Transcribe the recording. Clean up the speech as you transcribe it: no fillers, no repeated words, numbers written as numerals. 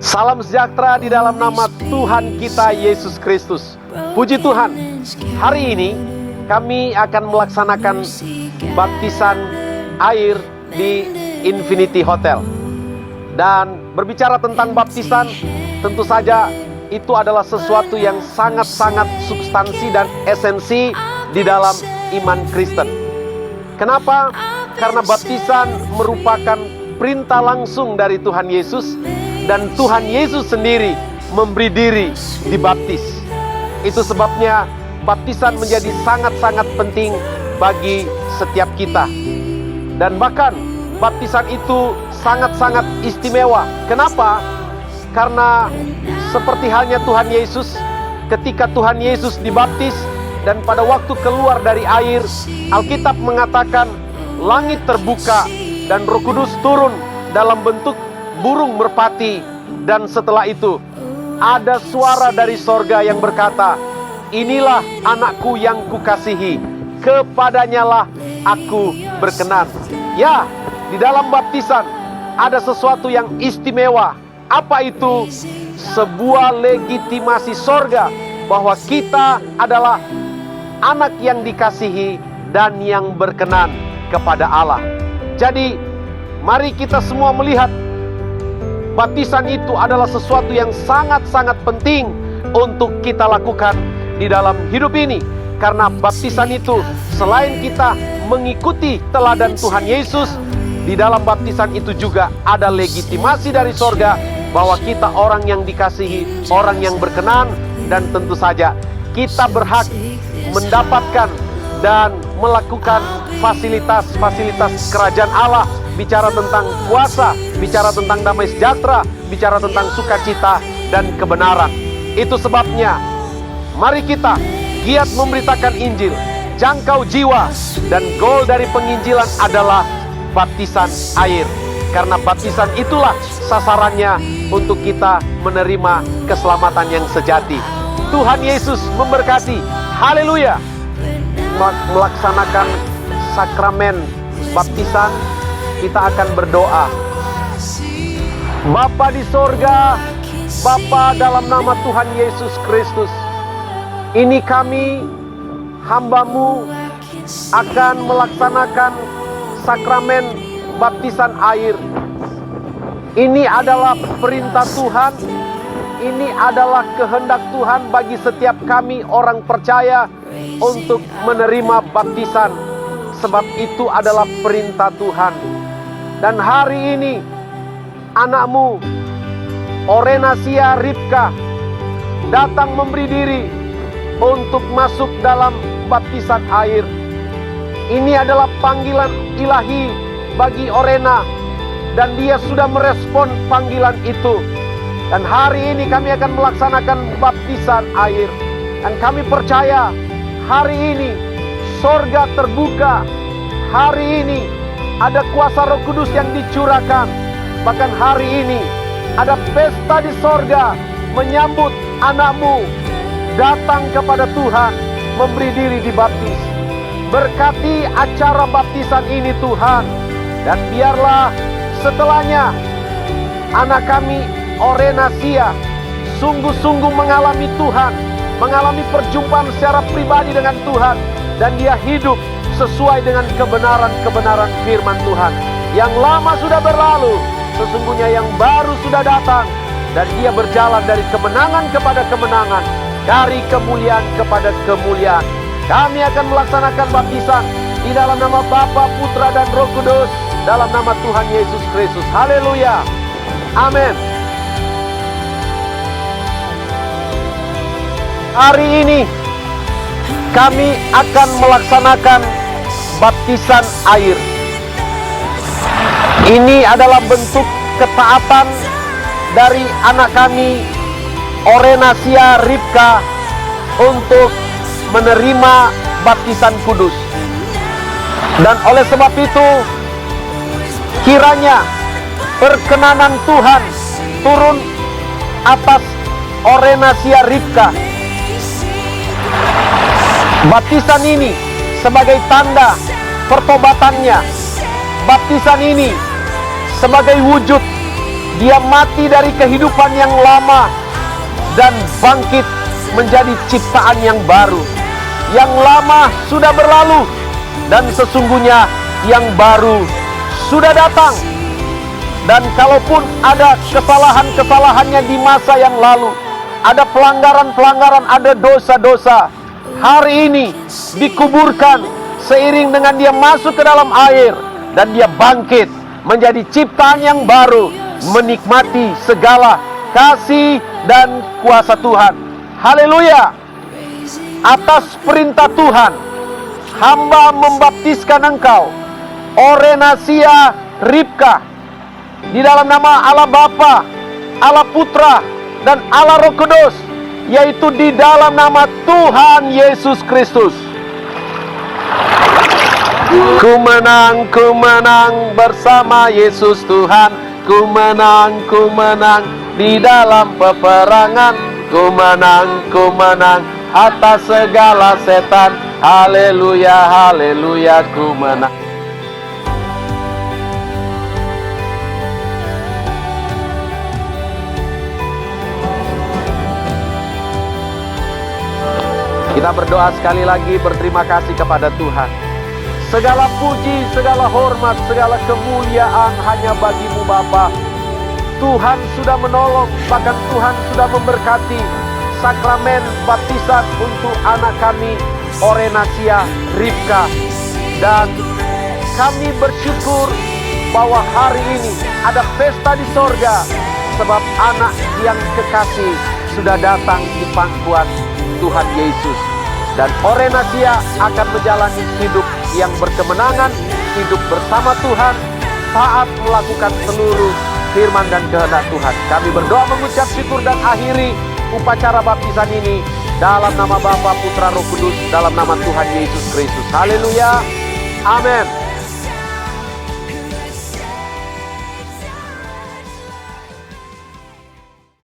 Salam sejahtera di dalam nama Tuhan kita Yesus Kristus. Puji Tuhan, hari ini kami akan melaksanakan baptisan air di Infinity Hotel. Dan berbicara tentang baptisan, tentu saja itu adalah sesuatu yang sangat-sangat substansi dan esensi di dalam iman Kristen. Kenapa? Karena baptisan merupakan perintah langsung dari Tuhan Yesus, dan Tuhan Yesus sendiri memberi diri dibaptis. Itu sebabnya baptisan menjadi sangat-sangat penting bagi setiap kita. Dan bahkan baptisan itu sangat-sangat istimewa. Kenapa? Karena seperti halnya Tuhan Yesus, ketika Tuhan Yesus dibaptis dan pada waktu keluar dari air, Alkitab mengatakan langit terbuka dan Roh Kudus turun dalam bentuk burung merpati. Dan setelah itu ada suara dari sorga yang berkata, "Inilah anakku yang kukasihi, kepadanyalah aku berkenan." Ya, di dalam baptisan ada sesuatu yang istimewa. Apa itu? Sebuah legitimasi sorga bahwa kita adalah anak yang dikasihi dan yang berkenan kepada Allah. Jadi mari kita semua melihat baptisan itu adalah sesuatu yang sangat-sangat penting untuk kita lakukan di dalam hidup ini. Karena baptisan itu selain kita mengikuti teladan Tuhan Yesus, di dalam baptisan itu juga ada legitimasi dari sorga bahwa kita orang yang dikasihi, orang yang berkenan, dan tentu saja kita berhak mendapatkan dan melakukan fasilitas-fasilitas kerajaan Allah. Bicara tentang kuasa, bicara tentang damai sejahtera, bicara tentang sukacita dan kebenaran. Itu sebabnya mari kita giat memberitakan Injil, jangkau jiwa, dan goal dari penginjilan adalah baptisan air. Karena baptisan itulah sasarannya untuk kita menerima keselamatan yang sejati. Tuhan Yesus memberkati. Haleluya. Melaksanakan sakramen baptisan, kita akan berdoa. Bapa di sorga, Bapa dalam nama Tuhan Yesus Kristus, ini kami hamba-Mu akan melaksanakan sakramen baptisan air. Ini adalah perintah Tuhan, ini adalah kehendak Tuhan bagi setiap kami orang percaya untuk menerima baptisan, sebab itu adalah perintah Tuhan. Dan hari ini anak-Mu Orenasia Ribka datang memberi diri untuk masuk dalam baptisan air. Ini adalah panggilan ilahi bagi Orena, dan dia sudah merespon panggilan itu. Dan hari ini kami akan melaksanakan baptisan air. Dan kami percaya hari ini sorga terbuka. Hari ini ada kuasa Roh Kudus yang dicurahkan. Bahkan hari ini ada pesta di sorga menyambut anak-Mu datang kepada Tuhan, memberi diri dibaptis. Berkati acara baptisan ini Tuhan. Dan biarlah setelahnya anak kami Orenasia sungguh-sungguh mengalami Tuhan, mengalami perjumpaan secara pribadi dengan Tuhan, dan dia hidup sesuai dengan kebenaran-kebenaran firman Tuhan. Yang lama sudah berlalu, sesungguhnya yang baru sudah datang, dan dia berjalan dari kemenangan kepada kemenangan, dari kemuliaan kepada kemuliaan. Kami akan melaksanakan baptisan di dalam nama Bapa, Putra, dan Roh Kudus, dalam nama Tuhan Yesus Kristus. Haleluya. Amin. Hari ini kami akan melaksanakan baptisan air. Ini adalah bentuk ketaatan dari anak kami Orenasia Ribka untuk menerima baptisan kudus. Dan oleh sebab itu, kiranya perkenanan Tuhan turun atas Orenasia Ribka. Baptisan ini sebagai tanda pertobatannya. Baptisan ini sebagai wujud Dia mati dari kehidupan yang lama dan bangkit menjadi ciptaan yang baru. Yang lama sudah berlalu dan sesungguhnya yang baru sudah datang. Dan kalaupun ada kesalahan-kesalahannya di masa yang lalu, ada pelanggaran-pelanggaran, ada dosa-dosa, hari ini dikuburkan seiring dengan dia masuk ke dalam air dan dia bangkit menjadi ciptaan yang baru, menikmati segala kasih dan kuasa Tuhan. Haleluya. Atas perintah Tuhan, hamba membaptiskan engkau, Orenasia Ribka, di dalam nama Allah Bapa, Allah Putra, dan Allah Roh Kudus, yaitu di dalam nama Tuhan Yesus Kristus. Ku menang bersama Yesus Tuhan. Ku menang di dalam peperangan. Ku menang atas segala setan. Haleluya, haleluya, ku menang. Kita berdoa sekali lagi, berterima kasih kepada Tuhan. Segala puji, segala hormat, segala kemuliaan hanya bagi-Mu Bapa. Tuhan sudah menolong, bahkan Tuhan sudah memberkati sakramen baptisan untuk anak kami, Orenasia Ribka. Dan kami bersyukur bahwa hari ini ada pesta di sorga, sebab anak yang kekasih sudah datang di pangkuan Tuhan Yesus. Dan Orenasia akan menjalani hidup yang berkemenangan, hidup bersama Tuhan, taat melakukan seluruh firman dan kehendak Tuhan. Kami berdoa mengucap syukur dan akhiri upacara baptisan ini dalam nama Bapa, Putra, Roh Kudus, dalam nama Tuhan Yesus Kristus. Haleluya. Amin.